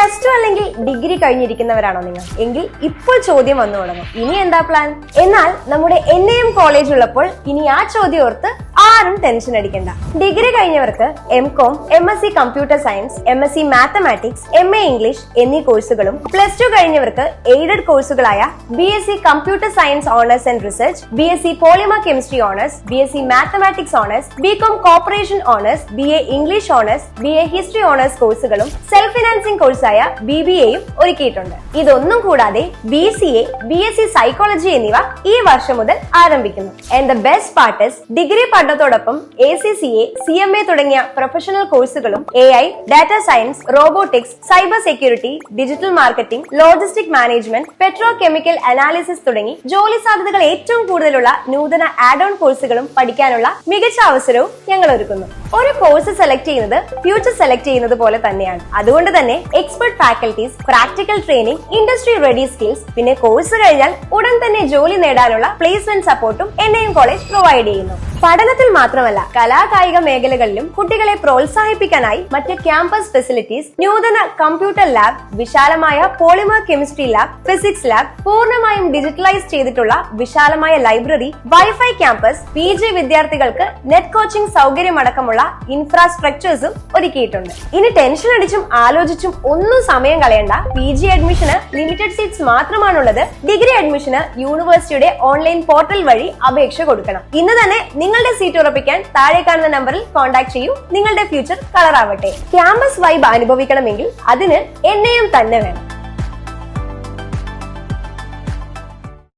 Plus two അല്ലെങ്കിൽ degree കഴിഞ്ഞിരിക്കുന്നവരാണോ നിങ്ങൾ? എങ്കിൽ ഇപ്പോൾ ചോദ്യം വന്നു തുടങ്ങും, ഇനി എന്താ പ്ലാൻ? എന്നാൽ നമ്മുടെ NAM കോളേജ് ഉള്ളപ്പോൾ ഇനി ആ ചോദ്യം ഓർത്ത് ആരും ടെൻഷൻ അടിക്കണ്ട. ഡിഗ്രി കഴിഞ്ഞവർക്ക് MCOM, MSc computer science, MSc mathematics, MA English എന്നീ കോഴ്സുകളും, പ്ലസ് ടു കഴിഞ്ഞവർക്ക് എയ്ഡഡ് കോഴ്സുകളായ BSc computer science honours and research, BSc polymer chemistry honours, BSc mathematics honours, BCom corporation honours, BA English honours, BA history honours കോഴ്സുകളും self financing കോഴ്സായ BBAയും ഒരുക്കിയിട്ടുണ്ട്. ഇതൊന്നും കൂടാതെ BCA, BSc സൈക്കോളജി എന്നിവ ഈ വർഷം മുതൽ ആരംഭിക്കുന്നു. And the best part is degree പഠനത്തോടൊപ്പം ACCA, CMA തുടങ്ങിയ പ്രൊഫഷണൽ കോഴ്സുകളും AI, data science, robotics, cyber security, digital marketing, logistic management, petro chemical analysis തുടങ്ങി ജോലി സാധ്യതകൾ ഏറ്റവും കൂടുതലുള്ള നൂതന ആഡ് ഓൺ കോഴ്സുകളും പഠിക്കാനുള്ള മികച്ച അവസരവും ഞങ്ങൾ ഒരുക്കുന്നു. ഒരു കോഴ്സ് സെലക്ട് ചെയ്യുന്നത് ഫ്യൂച്ചർ സെലക്ട് ചെയ്യുന്നത് പോലെ തന്നെയാണ്. അതുകൊണ്ട് തന്നെ expert faculties, practical training, industry ready skills, പിന്നെ കോഴ്സ് കഴിഞ്ഞാൽ ഉടൻ തന്നെ ജോലി നേടാനുള്ള പ്ലേസ്മെന്റ് സപ്പോർട്ടും NAM കോളേജ് പ്രൊവൈഡ് ചെയ്യുന്നു. പഠനത്തിൽ മാത്രമല്ല കലാകായിക മേഖലകളിലും കുട്ടികളെ പ്രോത്സാഹിപ്പിക്കാനായി മറ്റ് ക്യാമ്പസ് ഫെസിലിറ്റീസ്, നൂതന കമ്പ്യൂട്ടർ ലാബ്, വിശാലമായ polymer chemistry lab, physics lab, പൂർണ്ണമായും ഡിജിറ്റലൈസ് ചെയ്തിട്ടുള്ള വിശാലമായ ലൈബ്രറി, വൈഫൈ ക്യാമ്പസ്, PG വിദ്യാർത്ഥികൾക്ക് നെറ്റ് കോച്ചിംഗ് സൗകര്യമടക്കമുള്ള ഇൻഫ്രാസ്ട്രക്ചേഴ്സും ഒരുക്കിയിട്ടുണ്ട്. ഇനി ടെൻഷൻ അടിച്ചും ആലോചിച്ചും ഒന്നും സമയം കളയണ്ട. PG അഡ്മിഷന് ലിമിറ്റഡ് സീറ്റ്സ് മാത്രമാണുള്ളത്. ഡിഗ്രി അഡ്മിഷന് യൂണിവേഴ്സിറ്റിയുടെ ഓൺലൈൻ പോർട്ടൽ വഴി അപേക്ഷ കൊടുക്കണം. ഇന്ന് തന്നെ നിങ്ങളുടെ സീറ്റ് ഉറപ്പിക്കാൻ താഴെ കാണുന്ന നമ്പറിൽ കോൺടാക്ട് ചെയ്യൂ. നിങ്ങളുടെ ഫ്യൂച്ചർ കളർ ആവട്ടെ. ക്യാമ്പസ് വൈബ് അനുഭവിക്കണമെങ്കിൽ അതിന് NAM തന്നെ വേണം.